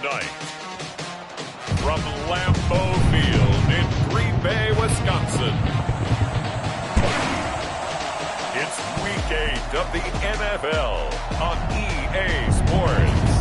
tonight, from Lambeau Field in Green Bay, Wisconsin, it's Week 8 of the NFL on EA Sports.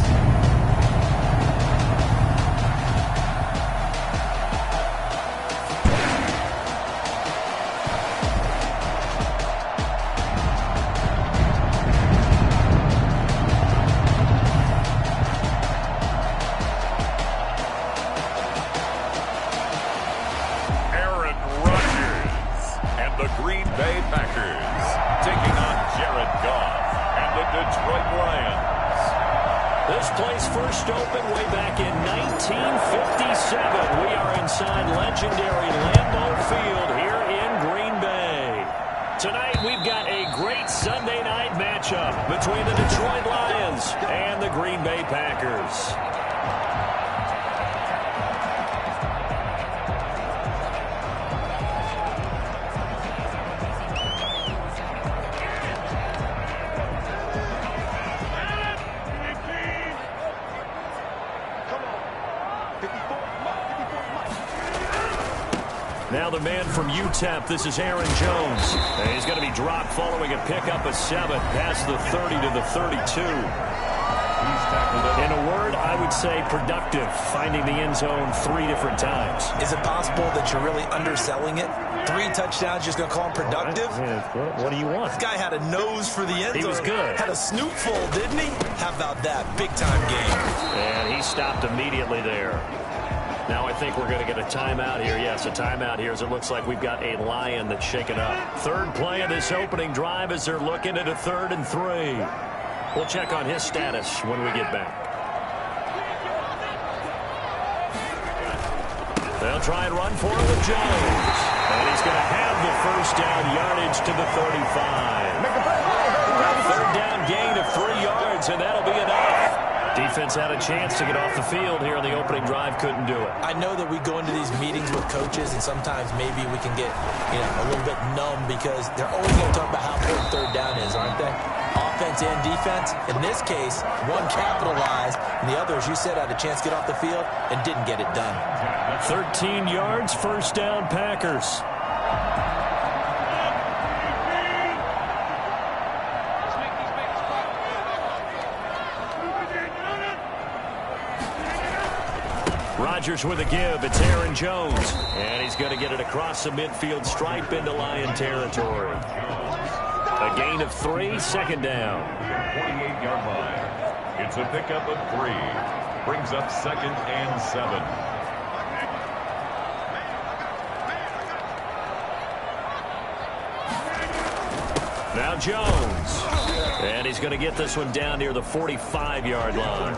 This place first opened way back in 1957. We are inside legendary Lambeau Field here in Green Bay. Tonight we've got a great Sunday night matchup between the Detroit Lions and the Green Bay Packers. Now the man from UTEP, this is Aaron Jones. And he's going to be dropped following a pickup of 7 past the 30 to the 32. In a word, I would say productive, finding the end zone 3 different times. Is it possible that you're really underselling it? 3 touchdowns, just going to call him productive? What do you want? This guy had a nose for the end zone. He was good. Had a snootful, didn't he? How about that? Big-time game. And he stopped immediately there. Now I think we're going to get a timeout here. Yes, a timeout here as it looks like we've got a Lion that's shaken up. Third play of this opening drive as they're looking at a 3rd and 3. We'll check on his status when we get back. They'll try and run for it with Jones. And he's going to have the first down yardage to the 35. Third down gain of 3 yards, and that'll be enough. Defense had a chance to get off the field here on the opening drive, couldn't do it. I know that we go into these meetings with coaches, and sometimes maybe we can get a little bit numb because they're always going to talk about how important third down is, aren't they? Offense and defense. In this case, one capitalized, and the other, as you said, had a chance to get off the field and didn't get it done. 13 yards, first down, Packers. Rodgers with a give. It's Aaron Jones. And he's going to get it across the midfield stripe into Lion territory. A gain of 3, second down. 28-yard line. It's a pickup of 3. Brings up 2nd and 7. Now Jones. And he's going to get this one down near the 45-yard line.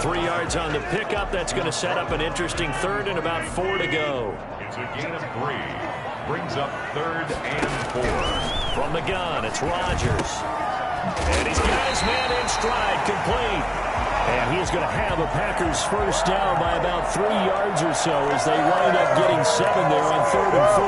3 yards on the pickup. That's going to set up an interesting 3rd and about 4 to go. It's a gain of 3. Brings up 3rd and 4. From the gun, it's Rodgers. And he's got his man in stride, complete. And he's going to have a Packers first down by about 3 yards or so as they wind up getting 7 there on 3rd and 4.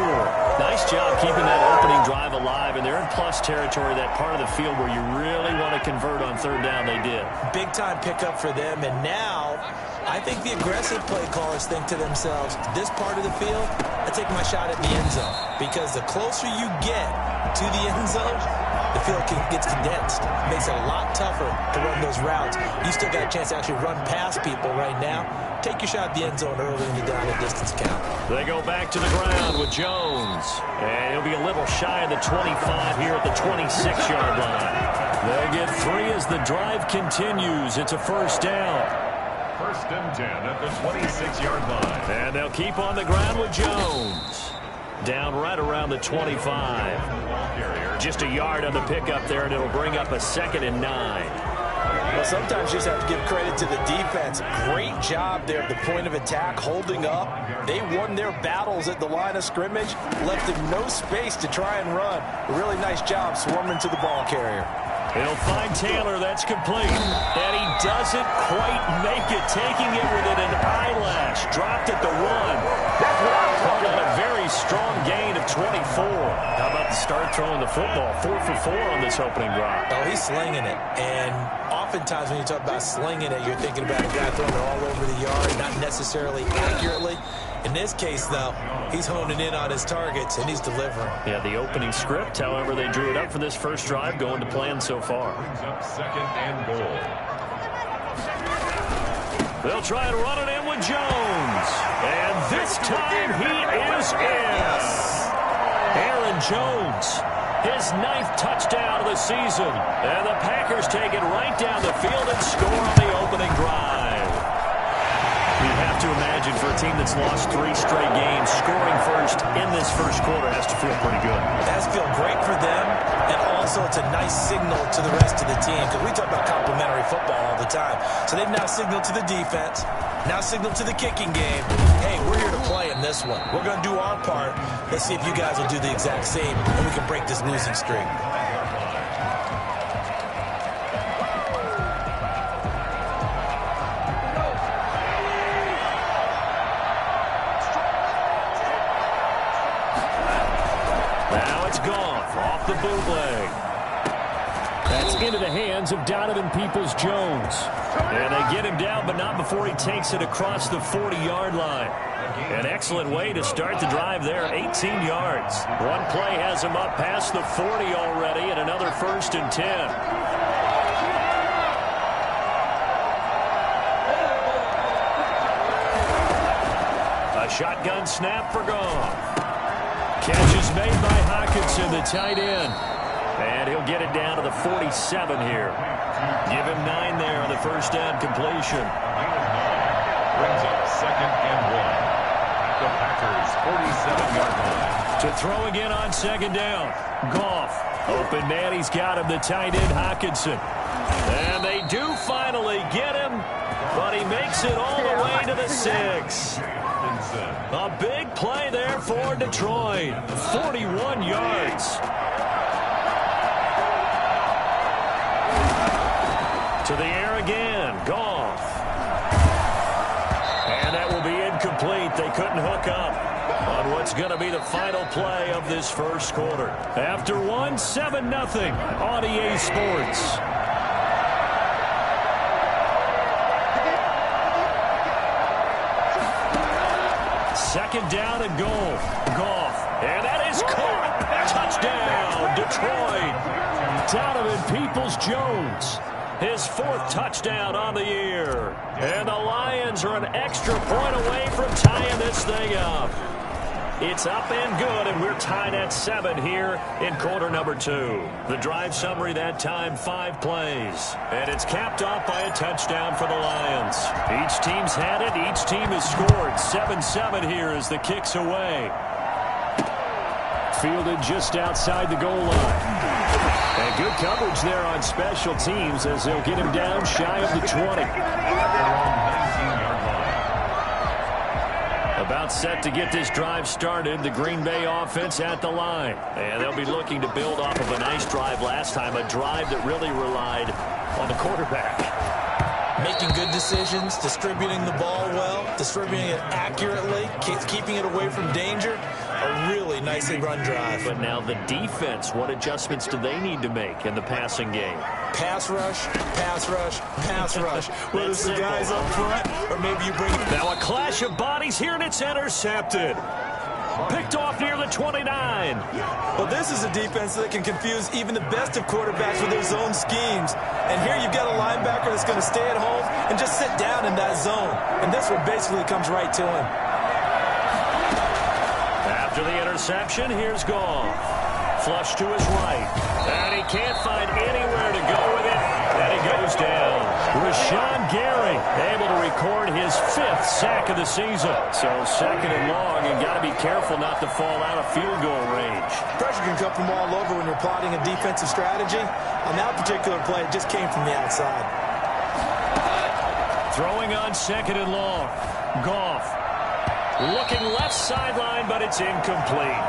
Nice job keeping that opening drive alive, and they're in plus territory, that part of the field where you really want to convert on 3rd down. They did. Big-time pickup for them, and now I think the aggressive play callers think to themselves, this part of the field, I take my shot at the end zone, because the closer you get to the end zone, the field gets condensed. Makes it a lot tougher to run those routes. You still got a chance to actually run past people right now. Take your shot at the end zone early in the down and distance count. They go back to the ground with Jones. And he'll be a little shy of the 25 here at the 26-yard line. They'll get 3 as the drive continues. It's a first down. 1st and 10 at the 26-yard line. And they'll keep on the ground with Jones. Down right around the 25. Just a yard on the pickup there, and it'll bring up a 2nd and 9. Well, sometimes you just have to give credit to the defense. Great job there at the point of attack, holding up. They won their battles at the line of scrimmage, left him no space to try and run. A really nice job swarming to the ball carrier. He'll find Taylor. That's complete. And he doesn't quite make it, taking it within an eyelash. Dropped at the 1. Caught on a very strong gain of 24. How about the start throwing the football? 4 for 4 on this opening drive. Oh, he's slinging it. And oftentimes when you talk about slinging it, you're thinking about a guy throwing it all over the yard, not necessarily accurately. In this case, though, he's honing in on his targets, and he's delivering. Yeah, the opening script, however, they drew it up for this first drive, going to plan so far. Brings up 2nd and goal. They'll try and run it in with Jones. And this time he is in. Aaron Jones, his 9th touchdown of the season. And the Packers take it right down the field and score on the opening drive. You have to imagine for a team that's lost 3 straight games, scoring first in this first quarter has to feel pretty good. It has to feel great for them, and also it's a nice signal to the rest of the team, because we talk about complementary football all the time. So they've now signaled to the defense, now signaled to the kicking game, hey, we're here to play in this one. We're going to do our part. Let's see if you guys will do the exact same, and we can break this losing streak. Off the bootleg. That's into the hands of Donovan Peoples-Jones. And they get him down, but not before he takes it across the 40-yard line. An excellent way to start the drive there, 18 yards. One play has him up past the 40 already, and another 1st and 10. A shotgun snap for Goff. Catch is made by Hockenson, the tight end. And he'll get it down to the 47 here. Give him 9 there on the first down completion. Brings up 2nd and 1. The Packers' 47-yard line. To throw again on 2nd down. Goff. Open man, he's got him, the tight end Hockenson. And they do finally get him, but he makes it all the way to the 6. A big play there for Detroit. 41 yards. To the air again. Goff. And that will be incomplete. They couldn't hook up on what's going to be the final play of this first quarter. After 1, 7-0 on EA Sports. Second down and goal. Goff. And that is caught. Touchdown, Detroit. Donovan Peoples-Jones. His 4th touchdown on the year. And the Lions are an extra point away from tying this thing up. It's up and good, and we're tied at 7 here in quarter number 2. The drive summary that time, 5 plays. And it's capped off by a touchdown for the Lions. Each team's had it. Each team has scored. 7-7 here as the kick's away. Fielded just outside the goal line. And good coverage there on special teams as they'll get him down shy of the 20. About set to get this drive started. The Green Bay offense at the line. And they'll be looking to build off of a nice drive last time, a drive that really relied on the quarterback. Making good decisions, distributing the ball well, distributing it accurately, keeping it away from danger. A really nicely run drive. But now the defense, what adjustments do they need to make in the passing game? Pass rush, pass rush, pass rush. Whether it's the guys up front or maybe you bring... Now a clash of bodies here, and it's intercepted. Picked off near the 29. Well, this is a defense that can confuse even the best of quarterbacks with their zone schemes. And here you've got a linebacker that's going to stay at home and just sit down in that zone. And this one basically comes right to him. After the interception, here's Goff. Flush to his right. And he can't find anywhere to go with it. And he goes down. Rashawn Gary able to record his 5th sack of the season. So 2nd and long, and got to be careful not to fall out of field goal range. Pressure can come from all over when you're plotting a defensive strategy. On that particular play, it just came from the outside. Throwing on 2nd and long. Goff. Looking left sideline, but it's incomplete.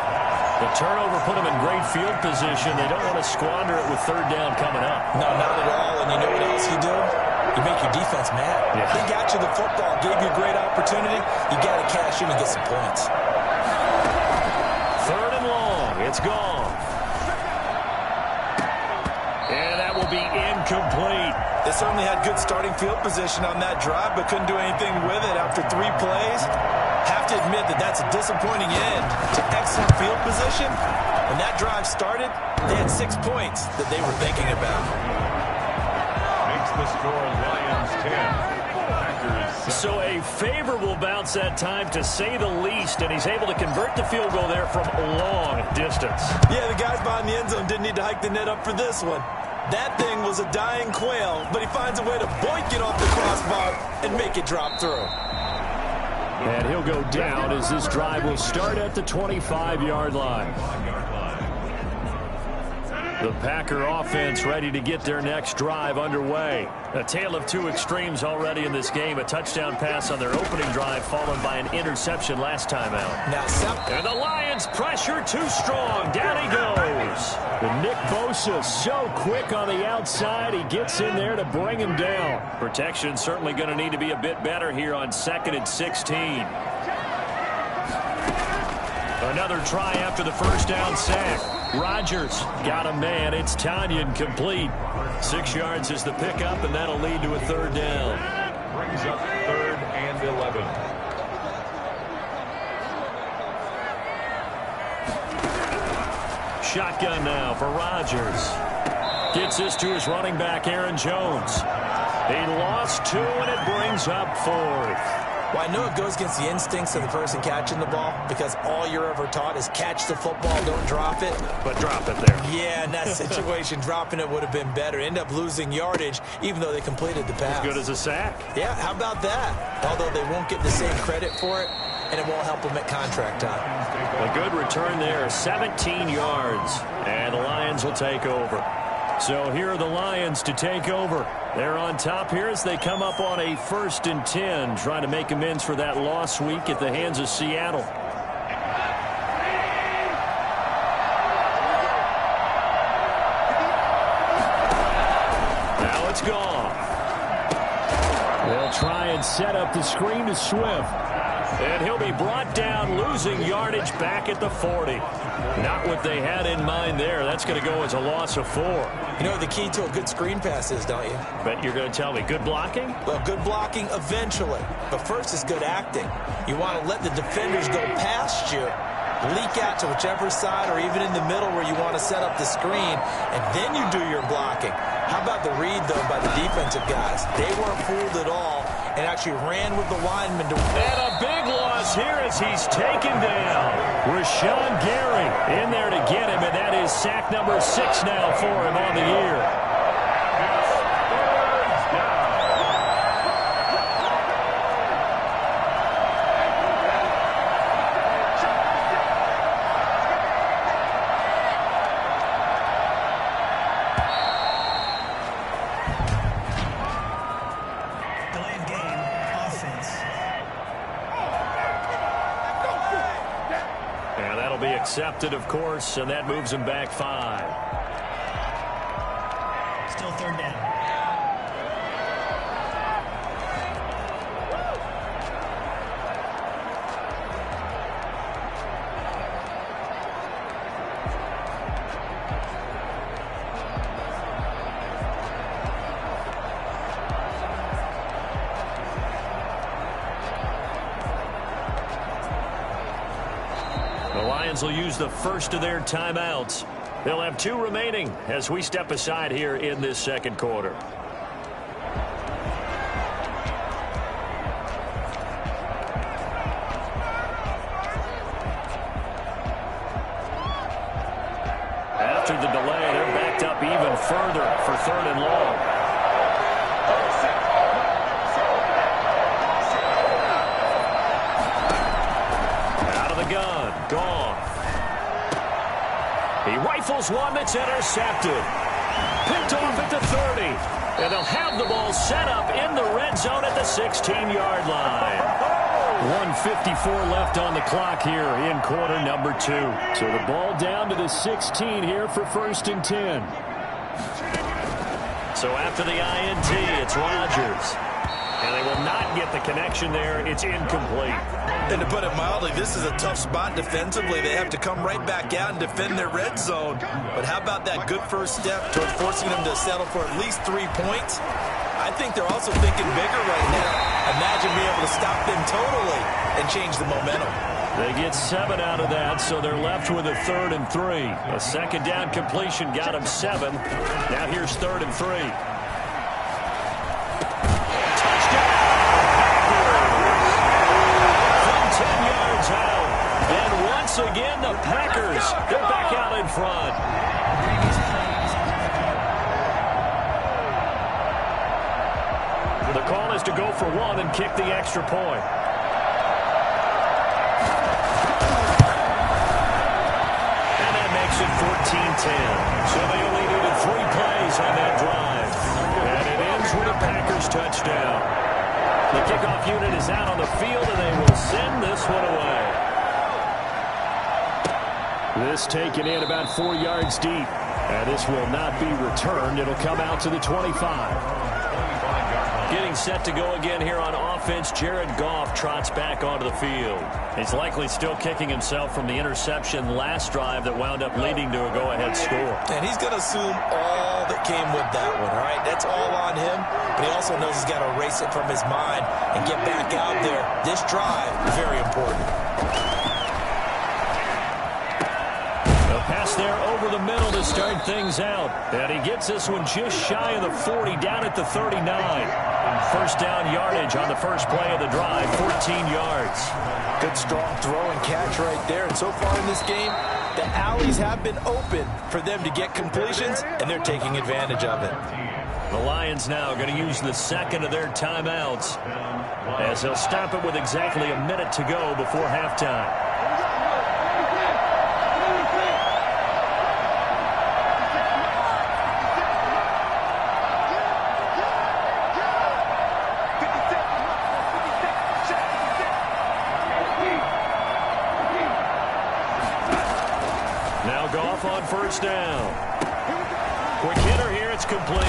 The turnover put them in great field position. They don't want to squander it with 3rd down coming up. No, not at all. And you know what else you do? You make your defense mad. Yeah. They got you the football, gave you a great opportunity. You got to cash in and get some points. 3rd and long. It's gone. And that will be incomplete. They certainly had good starting field position on that drive, but couldn't do anything with it after 3 plays. Have to admit that that's a disappointing end to excellent field position. When that drive started, they had 6 points that they were thinking about. Makes the score Lions 10. So a favorable bounce that time, to say the least, and he's able to convert the field goal there from a long distance. Yeah, the guys behind the end zone didn't need to hike the net up for this one. That thing was a dying quail, but he finds a way to boink it off the crossbar and make it drop through. And he'll go down as this drive will start at the 25-yard line. The Packer offense ready to get their next drive underway. A tale of 2 extremes already in this game. A touchdown pass on their opening drive, followed by an interception last time out. And the Lions pressure too strong. Down he goes. And Nick Bosa so quick on the outside. He gets in there to bring him down. Protection certainly going to need to be a bit better here on 2nd and 16. Another try after the first down sack. Rodgers got a man. It's Tonyan complete. 6 yards is the pickup, and that'll lead to a 3rd down. Brings up 3rd and 11. Shotgun now for Rodgers. Gets this to his running back, Aaron Jones. He lost 2, and it brings up 4th. Well, I know it goes against the instincts of the person catching the ball, because all you're ever taught is catch the football, don't drop it. But drop it there. Yeah, in that situation, dropping it would have been better. End up losing yardage, even though they completed the pass. As good as a sack. Yeah, how about that? Although they won't get the same credit for it, and it won't help them at contract time. A good return there, 17 yards. And the Lions will take over. So here are the Lions to take over. They're on top here as they come up on a 1st and 10, trying to make amends for that lost week at the hands of Seattle. Now it's gone. They'll try and set up the screen to Swift. And he'll be brought down, losing yardage back at the 40. Not what they had in mind there. That's going to go as a loss of 4. You know what the key to a good screen pass is, don't you? Bet you're going to tell me. Good blocking? Well, good blocking eventually. But first is good acting. You want to let the defenders go past you, leak out to whichever side or even in the middle where you want to set up the screen, and then you do your blocking. How about the read, though, by the defensive guys? They weren't fooled at all and actually ran with the lineman to... And a big loss here as he's taken down. Rashawn Gary in there to get him, and that is sack number 6 now for him on the year. Accepted, of course, and that moves him back 5. Still 3rd down. Will use the first of their timeouts. They'll have 2 remaining as we step aside here in this 2nd quarter. After the delay, they're backed up even further for 3rd and long. Gone. He rifles one that's intercepted. Picked off at the 30. And they'll have the ball set up in the red zone at the 16-yard line. 1:54 left on the clock here in quarter number 2. So the ball down to the 16 here for 1st and 10. So after the INT, it's Rodgers. And they will not get the connection there. It's incomplete. And to put it mildly, this is a tough spot defensively. They have to come right back out and defend their red zone. But how about that good first step toward forcing them to settle for at least 3 points? I think they're also thinking bigger right now. Imagine being able to stop them totally and change the momentum. They get 7 out of that, so they're left with a 3rd and 3. A second down completion got them 7. Now here's 3rd and 3. Touchdown! From 10 yards out. And once again, the Packers, they're back out in front. The call is to go for 1 and kick the extra point. It 14-10. So they only needed 3 plays on that drive. And it ends with a Packers touchdown. The kickoff unit is out on the field, and they will send this one away. This taken in about 4 yards deep. And this will not be returned. It'll come out to the 25. Getting set to go again here on offense, Jared Goff trots back onto the field. He's likely still kicking himself from the interception last drive that wound up leading to a go-ahead score. And he's going to assume all that came with that one, all right? That's all on him, but he also knows he's got to erase it from his mind and get back out there. This drive is very important. Pass there over the middle to start things out. And he gets this one just shy of the 40, down at the 39. First down yardage on the first play of the drive, 14 yards. Good strong throw and catch right there. And so far in this game, the alleys have been open for them to get completions, and they're taking advantage of it. The Lions now going to use the second of their timeouts as they'll stop it with exactly a minute to go before halftime. First down. Quick hitter here. It's complete.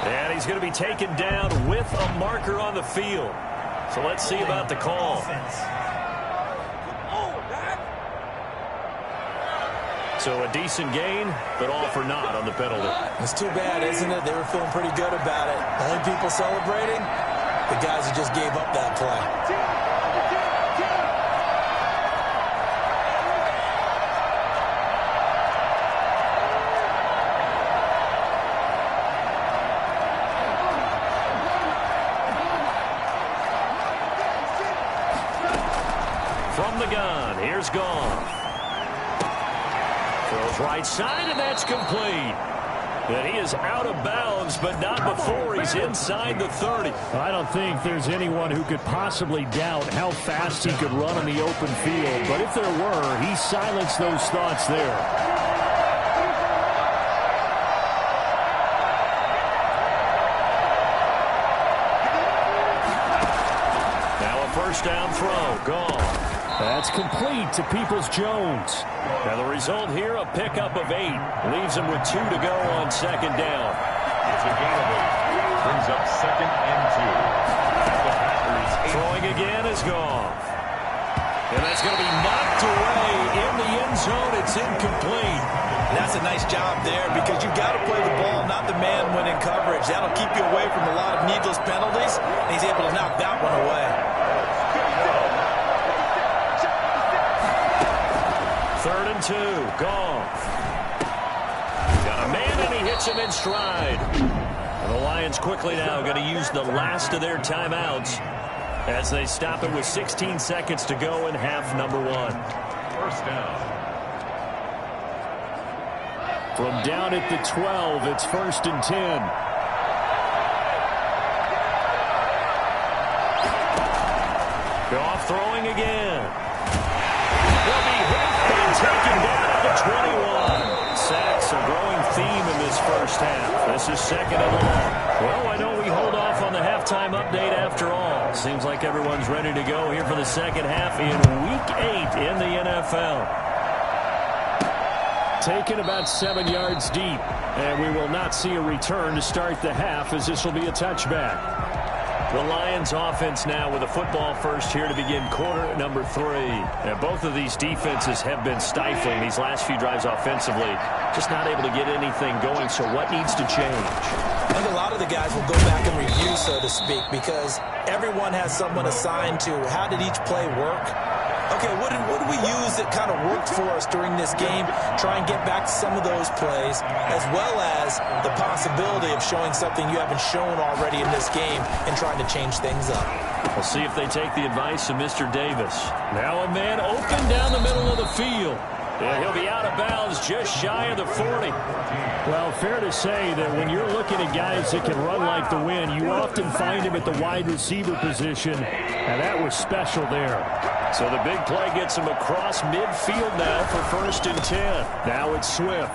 And he's going to be taken down with a marker on the field. So let's see about the call. So a decent gain, but all for naught on the penalty. It's too bad, isn't it? They were feeling pretty good about it. Only people celebrating, the guys who just gave up that play. From the gun, here's Goff. Throws right side, and that's complete. And he is out of bounds, but not before he's inside the 30. I don't think there's anyone who could possibly doubt how fast he could run on the open field. But if there were, he silenced those thoughts there. Now a first down throw. Goff. That's complete to Peoples-Jones. Now the result here, a pickup of 8. Leaves him with 2 to go on second down. It's a gain of 8. Brings up 2nd and 2. Throwing again is Goff. And that's going to be knocked away in the end zone. It's incomplete. And that's a nice job there because you've got to play the ball, not the man when in coverage. That'll keep you away from a lot of needless penalties, and he's able to knock that one away. 3rd and 2. Goff. Got a man, and he hits him in stride. And the Lions quickly now going to use the last of their timeouts as they stop it with 16 seconds to go in half number 1. First down. From down at the 12, it's 1st and 10. Goff throwing again. He'll be hit and taken down at the 21. Sacks a growing theme in this first half. This is 2nd and long. Well, I know we hold off on the halftime update after all. Seems like everyone's ready to go here for the second half in Week 8 in the NFL. Taken about 7 yards deep, and we will not see a return to start the half as this will be a touchback. The Lions offense now with a football first here to begin quarter number 3. And both of these defenses have been stifling these last few drives offensively. Just not able to get anything going, so what needs to change? I think a lot of the guys will go back and review, so to speak, because everyone has someone assigned to how did each play work. Okay, what did we use that kind of worked for us during this game? Try and get back to some of those plays, as well as the possibility of showing something you haven't shown already in this game and trying to change things up. We'll see if they take the advice of Mr. Davis. Now a man open down the middle of the field. And he'll be out of bounds just shy of the 40. Well, fair to say that when you're looking at guys that can run like the wind, you often find him at the wide receiver position, and that was special there. So the big play gets him across midfield now for 1st and 10. Now it's Swift.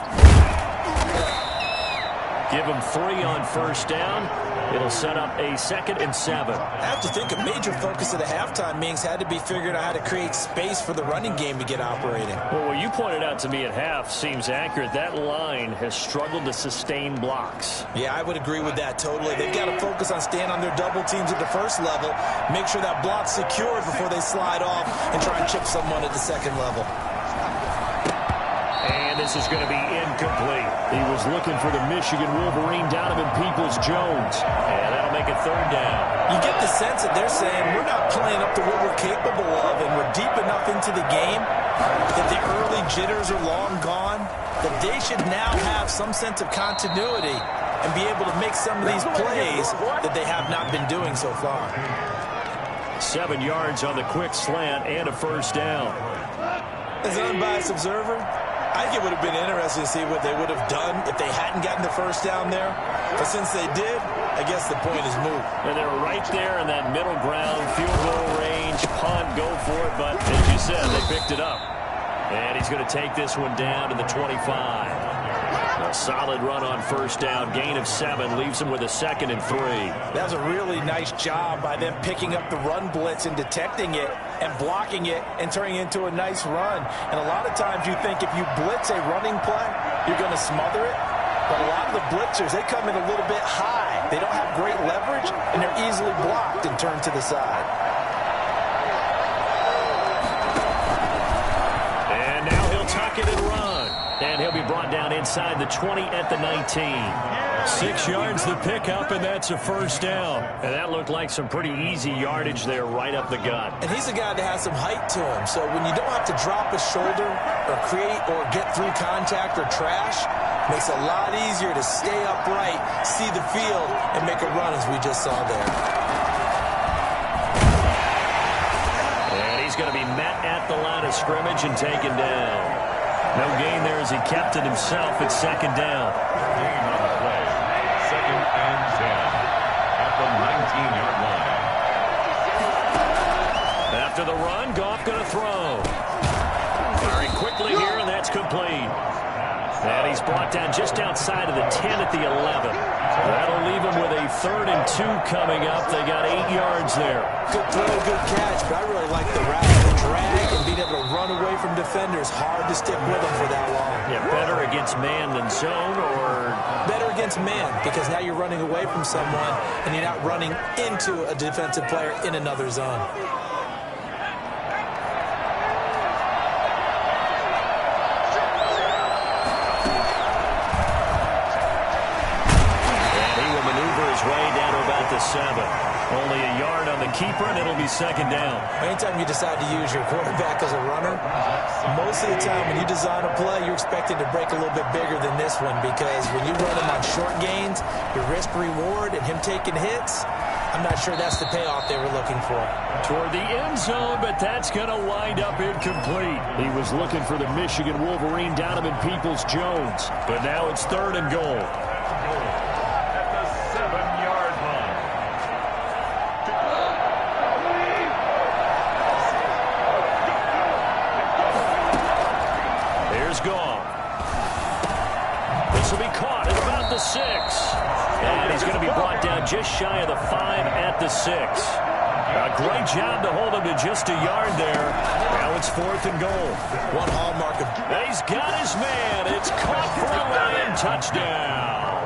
Give him 3 on 1st down. It'll set up a 2nd and 7. I have to think a major focus of the halftime meetings had to be figuring out how to create space for the running game to get operating. Well, what you pointed out to me at half seems accurate. That line has struggled to sustain blocks. Yeah, I would agree with that totally. They've got to focus on staying on their double teams at the first level, make sure that block's secured before they slide off and try and chip someone at the second level. And this is going to be incomplete. He was looking for the Michigan Wolverine, Donovan Peoples-Jones. And that'll make it 3rd down. You get the sense that they're saying we're not playing up to what we're capable of, and we're deep enough into the game that the early jitters are long gone, that they should now have some sense of continuity and be able to make some of these plays that they have not been doing so far. 7 yards on the quick slant and a 1st down. As an unbiased observer, I think it would have been interesting to see what they would have done if they hadn't gotten the 1st down there. But since they did, I guess the point is moot. And they were right there in that middle ground, field goal range, punt, go for it. But as you said, they picked it up. And he's going to take this one down to the 25. A solid run on 1st down. Gain of 7 leaves him with a 2nd and 3. That was a really nice job by them picking up the run blitz and detecting it and blocking it and turning it into a nice run. And a lot of times you think if you blitz a running play, you're going to smother it. But a lot of the blitzers, they come in a little bit high. They don't have great leverage, and they're easily blocked and turned to the side. And now he'll tuck it and run. And he'll be brought down inside the 20 at the 19. 6 yards the pickup, and that's a 1st down. And that looked like some pretty easy yardage there right up the gut. And he's a guy that has some height to him. So when you don't have to drop a shoulder or create or get through contact or trash, makes it a lot easier to stay upright, see the field, and make a run as we just saw there. And he's going to be met at the line of scrimmage and taken down. No gain there as he kept it himself at 2nd down. Gain on the play. 2nd and 10 at the 19-yard line. After the run, Goff going to throw. Firing quickly here, and that's complete. And he's brought down just outside of the 10 at the 11. That'll leave him with a 3rd and 2 coming up. They got 8 yards there. Good throw, good catch, but I really like the route. The drag and being able to run away from defenders. Hard to stick with them for that long. Yeah, better against man than zone, or? Better against man, because now you're running away from someone and you're not running into a defensive player in another zone. Way down to about the 7. Only a yard on the keeper, and it'll be 2nd down. Anytime you decide to use your quarterback as a runner, most of the time when you design a play, you're expected to break a little bit bigger than this one, because when you run him on short gains, your risk-reward and him taking hits, I'm not sure that's the payoff they were looking for. Toward the end zone, but that's going to wind up incomplete. He was looking for the Michigan Wolverine, Donovan Peoples-Jones, but now it's 3rd and goal. Goff. This will be caught at about the 6. And he's going to be brought down just shy of the 5 at the 6. A great job to hold him to just a yard there. Now it's 4th and goal. One hallmark of... He's got his man. It's caught for a Lion touchdown.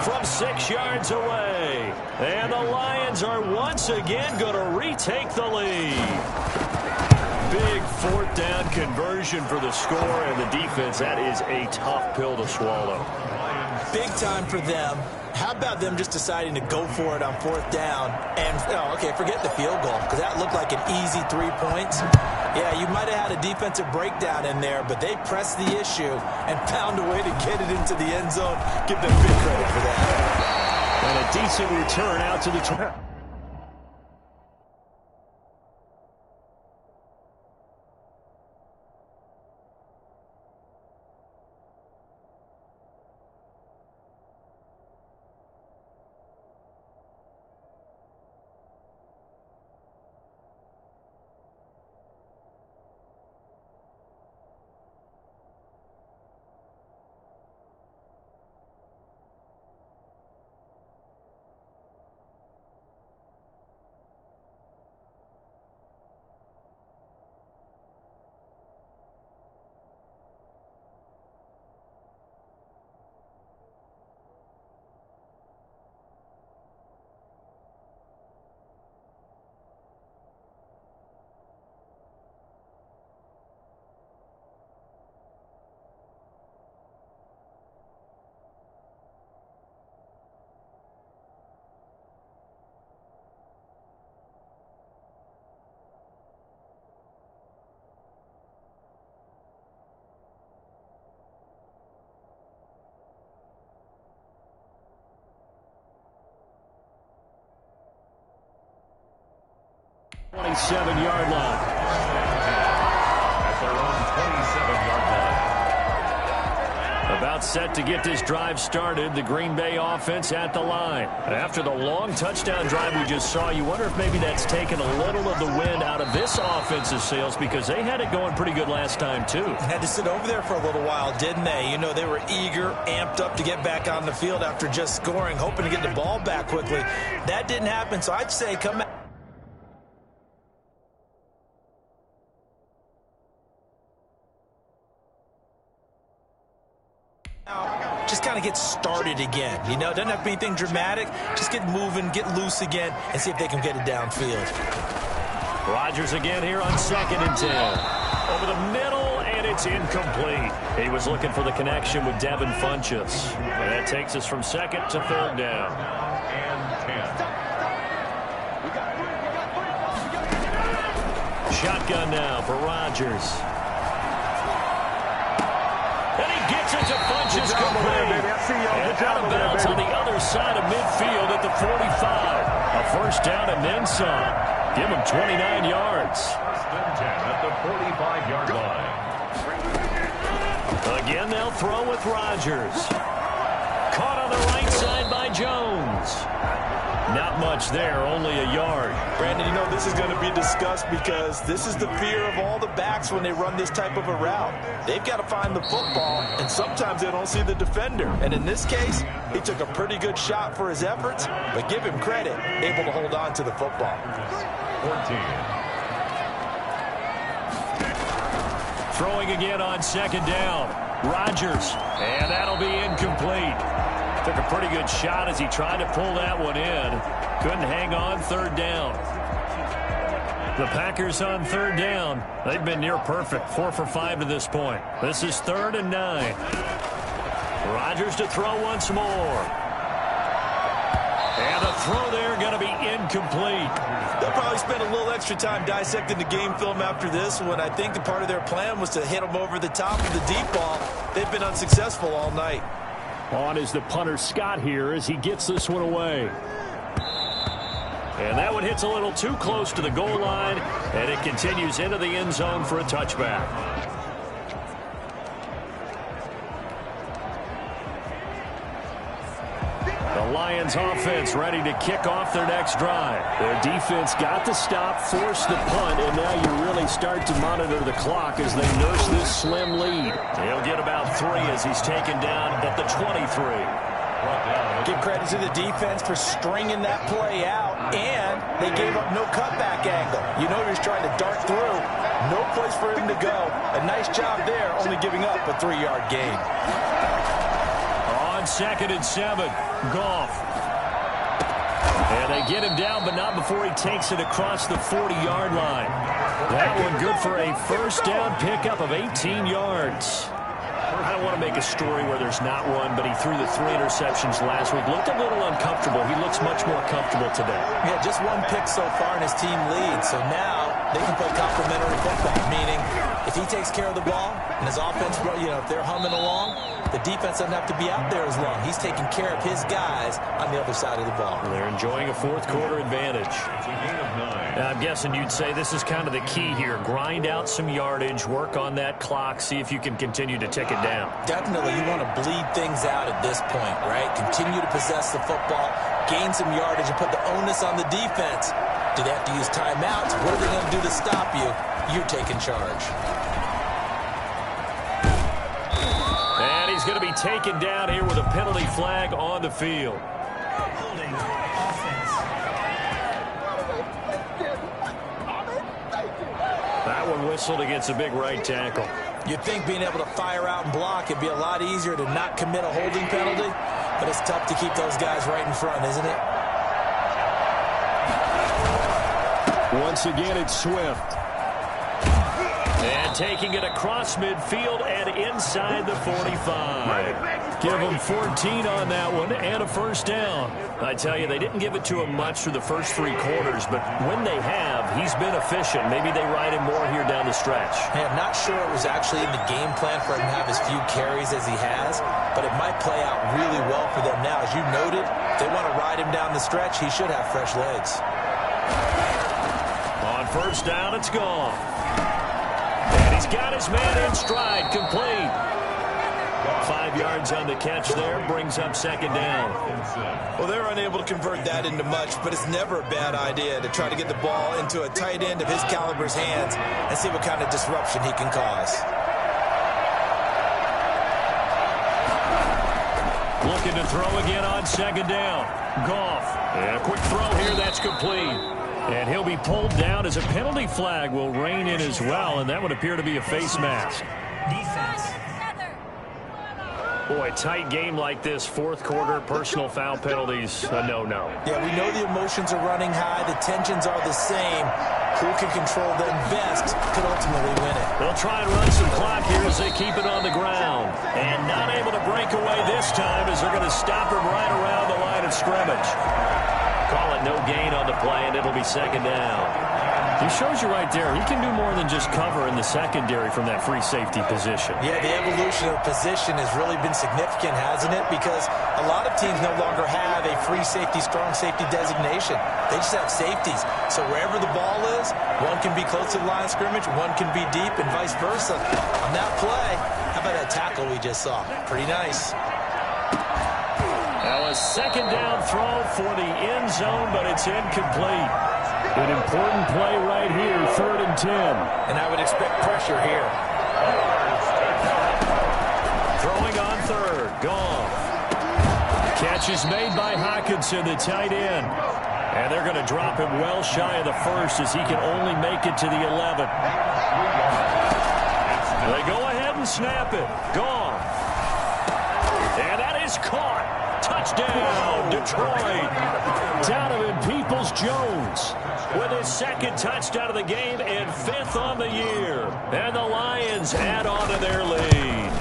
From 6 yards away. And the Lions are once again going to retake the lead. Big fourth down conversion for the score, and the defense, that is a tough pill to swallow. Big time for them. How about them just deciding to go for it on fourth down? And, okay, forget the field goal, because that looked like an easy 3 points. Yeah, you might have had a defensive breakdown in there, but they pressed the issue and found a way to get it into the end zone. Give them big credit for that. And a decent return out to the 20. Yard line. At their own 27-yard line. About set to get this drive started, the Green Bay offense at the line. After the long touchdown drive we just saw, you wonder if maybe that's taken a little of the wind out of this offense's sails, because they had it going pretty good last time too. Had to sit over there for a little while, didn't they? You know, they were eager, amped up to get back on the field after just scoring, hoping to get the ball back quickly. That didn't happen, so I'd say come back. Just kind of get started again. You know, it doesn't have to be anything dramatic. Just get moving, get loose again, and see if they can get it downfield. Rodgers again here on 2nd and 10. Over the middle, and it's incomplete. He was looking for the connection with Devin Funchess. And that takes us from 2nd to 3rd down. Shotgun now for Rodgers. And he gets it to Funchess complete. And out of bounds on the other side of midfield at the 45. A first down and then some. Give him 29 yards. First and 10 at the 45-yard line. Again, they'll throw with Rodgers. Caught on the right side by Jones. Not much there, only a yard. Brandon, you know, this is going to be discussed because this is the fear of all the backs when they run this type of a route. They've got to find the football, and sometimes they don't see the defender. And in this case, he took a pretty good shot for his efforts, but give him credit, able to hold on to the football. 14. Throwing again on 2nd down. Rodgers, and that'll be incomplete. Took a pretty good shot as he tried to pull that one in. Couldn't hang on 3rd down. The Packers on 3rd down. They've been near perfect, 4 for 5 to this point. This is 3rd and 9. Rodgers to throw once more. And the throw there going to be incomplete. They'll probably spend a little extra time dissecting the game film after this one. I think the part of their plan was to hit them over the top of the deep ball. They've been unsuccessful all night. On is the punter Scott here as he gets this one away. And that one hits a little too close to the goal line, and it continues into the end zone for a touchback. The Lions offense ready to kick off their next drive. Their defense got the stop, forced the punt, and now you really start to monitor the clock as they nurse this slim lead. He'll get about 3 as he's taken down at the 23. Give credit to the defense for stringing that play out, and they gave up no cutback angle. You know he was trying to dart through. No place for him to go. A nice job there, only giving up a 3-yard gain. On 2nd and 7, Goff. And they get him down, but not before he takes it across the 40-yard line. That one good for a first down pickup of 18 yards. I don't want to make a story where there's not one, but he threw the 3 interceptions last week. Looked a little uncomfortable. He looks much more comfortable today. Yeah, just 1 pick so far, and his team leads. So now they can play complementary football, meaning if he takes care of the ball and his offense, if they're humming along, the defense doesn't have to be out there as long. He's taking care of his guys on the other side of the ball. They're enjoying a fourth-quarter advantage. Now, I'm guessing you'd say this is kind of the key here. Grind out some yardage, work on that clock, see if you can continue to tick it down. Definitely, you want to bleed things out at this point, right? Continue to possess the football, gain some yardage, and put the onus on the defense. Do they have to use timeouts? What are they going to do to stop you? You're taking charge. And he's going to be taken down here with a penalty flag on the field. Holding offense. That one whistled against a big right tackle. You'd think being able to fire out and block it'd be a lot easier to not commit a holding penalty, but it's tough to keep those guys right in front, isn't it? Once again, it's Swift. And taking it across midfield and inside the 45. Give him 14 on that one and a first down. I tell you, they didn't give it to him much through the first 3 quarters, but when they have, he's been efficient. Maybe they ride him more here down the stretch. Hey, I'm not sure it was actually in the game plan for him to have as few carries as he has, but it might play out really well for them now. As you noted, if they want to ride him down the stretch, he should have fresh legs. On first down, it's gone. And he's got his man in stride, complete. 5 yards on the catch there, brings up second down. Well, they're unable to convert that into much, but it's never a bad idea to try to get the ball into a tight end of his caliber's hands and see what kind of disruption he can cause. Looking to throw again on second down. Goff. And a quick throw here, that's complete. And he'll be pulled down as a penalty flag will rein in as well, and that would appear to be a face mask. Defense. Boy, tight game like this, fourth quarter, personal foul penalties, a no-no. Yeah, we know the emotions are running high, the tensions are the same. Who can control them best could ultimately win it. They'll try and run some clock here as they keep it on the ground. And not able to break away this time as they're going to stop him right around the line of scrimmage. Call it no gain on the play, and it'll be second down. He shows you right there, he can do more than just cover in the secondary from that free safety position. Yeah, the evolution of position has really been significant, hasn't it? Because a lot of teams no longer have a free safety, strong safety designation. They just have safeties. So wherever the ball is, one can be close to the line of scrimmage, one can be deep, and vice versa. On that play, how about that tackle we just saw? Pretty nice. Now a second down throw for the end zone, but it's incomplete. An important play right here, 3rd and 10. And I would expect pressure here. Throwing on third, Goff. Catch is made by Hockenson, the tight end. And they're going to drop him well shy of the first as he can only make it to the 11. They go ahead and snap it. Goff. And that is caught. Touchdown, Detroit. Donovan Peoples-Jones with his second touchdown of the game and 5th on the year. And the Lions add on to their lead.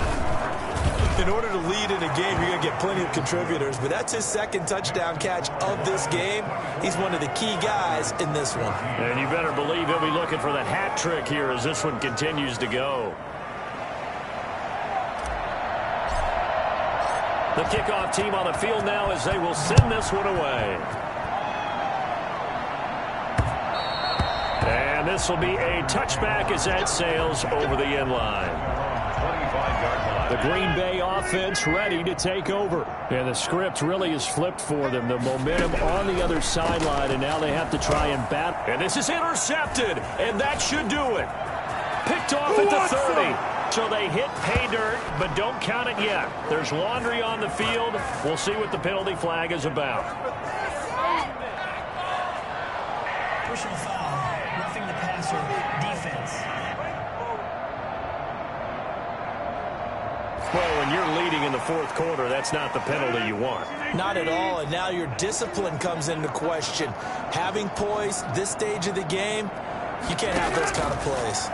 In order to lead in a game, you're going to get plenty of contributors, but that's his second touchdown catch of this game. He's one of the key guys in this one. And you better believe he'll be looking for the hat trick here as this one continues to go. The kickoff team on the field now as they will send this one away. And this will be a touchback as that sails over the end line. 25-yard line. The Green Bay offense ready to take over. And the script really is flipped for them. The momentum on the other sideline, and now they have to try and bat. And this is intercepted, and that should do it. Picked off at the 30. So they hit pay dirt, but don't count it yet. There's laundry on the field. We'll see what the penalty flag is about. Personal foul. Roughing the passer. Defense. Well, when you're leading in the fourth quarter, that's not the penalty you want. Not at all, and now your discipline comes into question. Having poise this stage of the game, you can't have those kind of plays.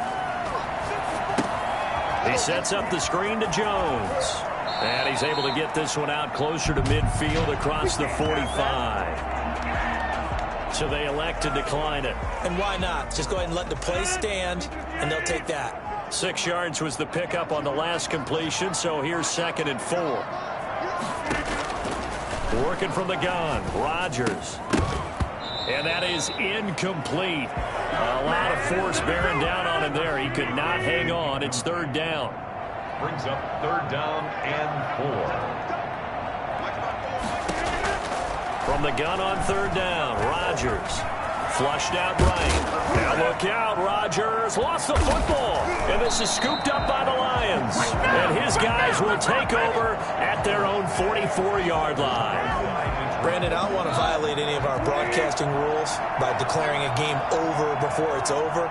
He sets up the screen to Jones. And he's able to get this one out closer to midfield across the 45. So they elect to decline it. And why not? Just go ahead and let the play stand, and they'll take that. 6 yards was the pickup on the last completion, so here's 2nd and 4. Working from the gun, Rodgers. And that is incomplete. A lot of force bearing down on him there. He could not hang on. It's 3rd down. Brings up 3rd down and 4. From the gun on 3rd down, Rodgers. Flushed out right. Now look out, Rodgers lost the football. And this is scooped up by the Lions. And his guys will take over at their own 44-yard line. Brandon, I don't want to violate any of our broadcasting rules by declaring a game over before it's over.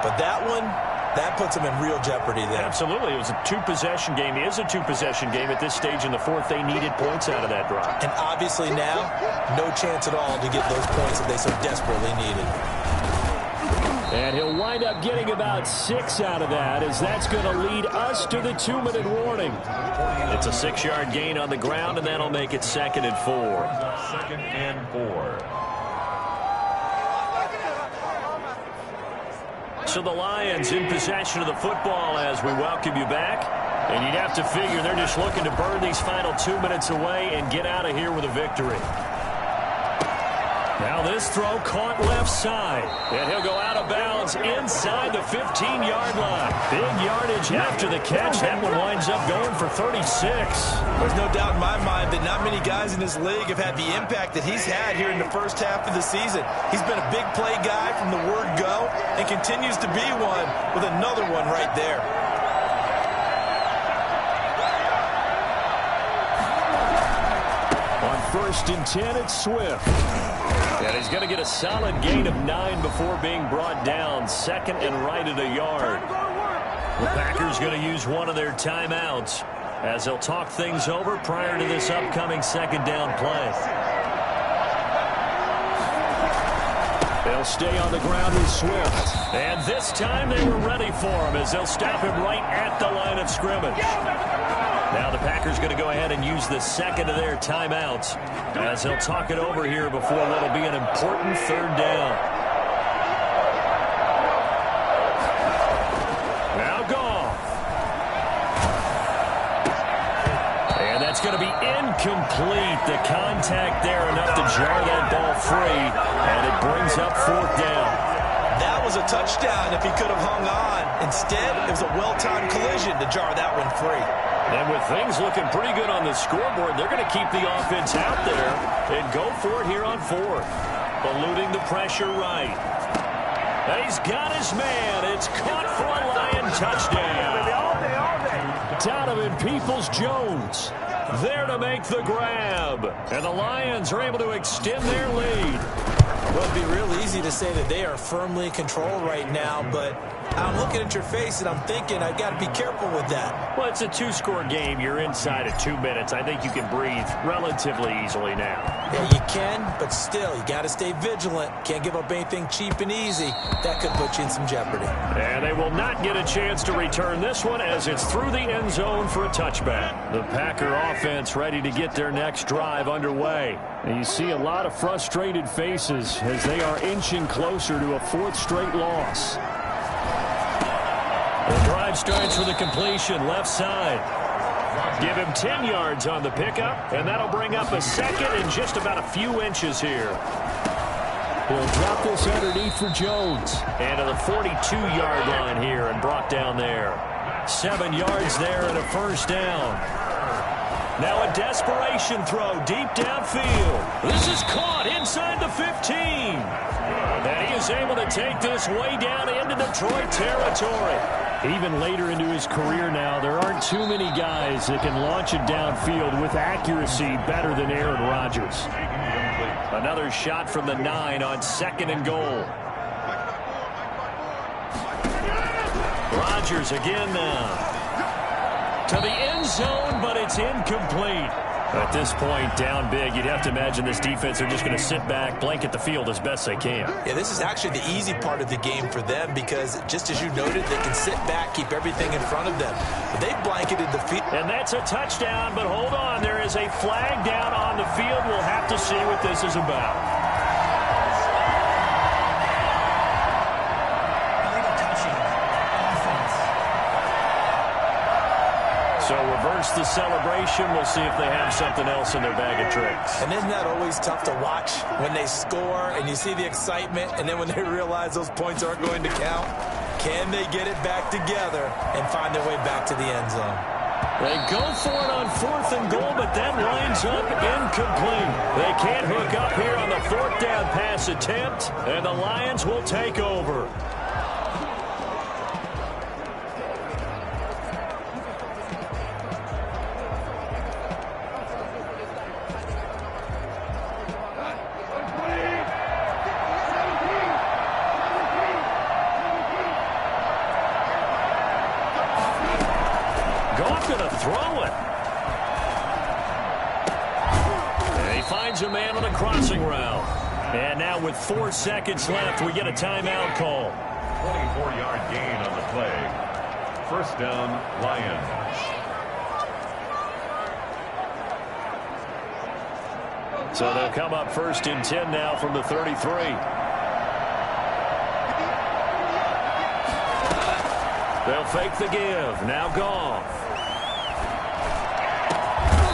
But that one, that puts them in real jeopardy there. Absolutely. It was a 2-possession game. It is a 2-possession game at this stage in the fourth. They needed points out of that drive. And obviously now, no chance at all to get those points that they so desperately needed. And he'll wind up getting about 6 out of that, as that's going to lead us to the 2-minute warning. It's a 6-yard gain on the ground, and that'll make it 2nd and 4. 2nd and 4. So the Lions in possession of the football as we welcome you back. And you'd have to figure they're just looking to burn these final 2 minutes away and get out of here with a victory. Now this throw caught left side. And he'll go out of bounds inside the 15-yard line. Big yardage after the catch. That one winds up going for 36. There's no doubt in my mind that not many guys in this league have had the impact that he's had here in the first half of the season. He's been a big play guy from the word go and continues to be one with another one right there. On 1st and 10, it's Swift. And he's going to get a solid gain of 9 before being brought down. 2nd and right at a yard. The Packers going to use one of their timeouts as they'll talk things over prior to this upcoming 2nd down play. They'll stay on the ground with Swift. And this time they were ready for him as they'll stop him right at the line of scrimmage. Now the Packers going to go ahead and use the 2nd of their timeouts as they'll talk it over here before what'll be an important 3rd down. Now Goff. And that's going to be incomplete. The contact there enough to jar that ball free, and it brings up 4th down. That was a touchdown if he could have hung on. Instead, it was a well-timed collision to jar that one free. And with things looking pretty good on the scoreboard, they're going to keep the offense out there and go for it here on 4th. Eluding the pressure right. And he's got his man. It's caught for a Lion touchdown. Donovan Peoples-Jones there to make the grab. And the Lions are able to extend their lead. Well, it'd be real easy to say that they are firmly in control right now, but I'm looking at your face and I'm thinking I've got to be careful with that. Well, it's a 2-score game. You're inside of 2 minutes. I think you can breathe relatively easily now. Yeah, you can, but still, you got to stay vigilant. Can't give up anything cheap and easy. That could put you in some jeopardy. And they will not get a chance to return this one as it's through the end zone for a touchback. The Packer offense ready to get their next drive underway. And you see a lot of frustrated faces as they are inching closer to a 4th straight loss. The drive starts with a completion left side. Give him 10 yards on the pickup, and that'll bring up a 2nd and just about a few inches here. He'll drop this underneath for Jones. And to the 42-yard line here and brought down there. 7 yards there and a 1st down. Now a desperation throw deep downfield. This is caught inside the 15. And he is able to take this way down into Detroit territory. Even later into his career now, there aren't too many guys that can launch it downfield with accuracy better than Aaron Rodgers. Another shot from the 9 on 2nd and goal. Rodgers again now. To the end zone, but it's incomplete. At this point, down big, you'd have to imagine this defense are just going to sit back, blanket the field as best they can. Yeah, this is actually the easy part of the game for them because, just as you noted, they can sit back, keep everything in front of them. But they've blanketed the field. And that's a touchdown, but hold on. There is a flag down on the field. We'll have to see what this is about. So reverse the celebration. We'll see if they have something else in their bag of tricks. And isn't that always tough to watch when they score and you see the excitement, and then when they realize those points aren't going to count? Can they get it back together and find their way back to the end zone? They go for it on 4th and goal, but that winds up incomplete. They can't hook up here on the 4th down pass attempt, and the Lions will take over. A man on a crossing route. And now with 4 seconds left, we get a timeout call. 24-yard gain on the play. First down, Lions. So they'll come up 1st and 10 now from the 33. They'll fake the give. Now Goff.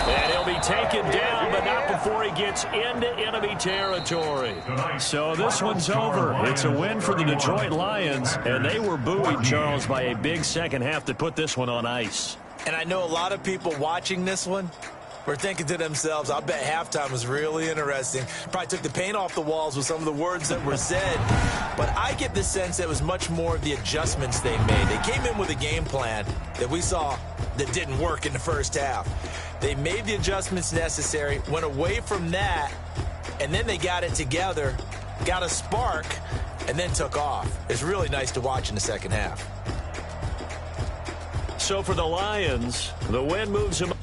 And he'll be taken down, but not before he gets into enemy territory. So this one's over. It's a win for the Detroit Lions, and they were buoyed, Charles, by a big second half to put this one on ice. And I know a lot of people watching this one were thinking to themselves, I bet halftime was really interesting. Probably took the paint off the walls with some of the words that were said. But I get the sense that it was much more of the adjustments they made. They came in with a game plan that we saw that didn't work in the first half. They made the adjustments necessary, went away from that, and then they got it together, got a spark, and then took off. It's really nice to watch in the second half. So for the Lions, the win moves them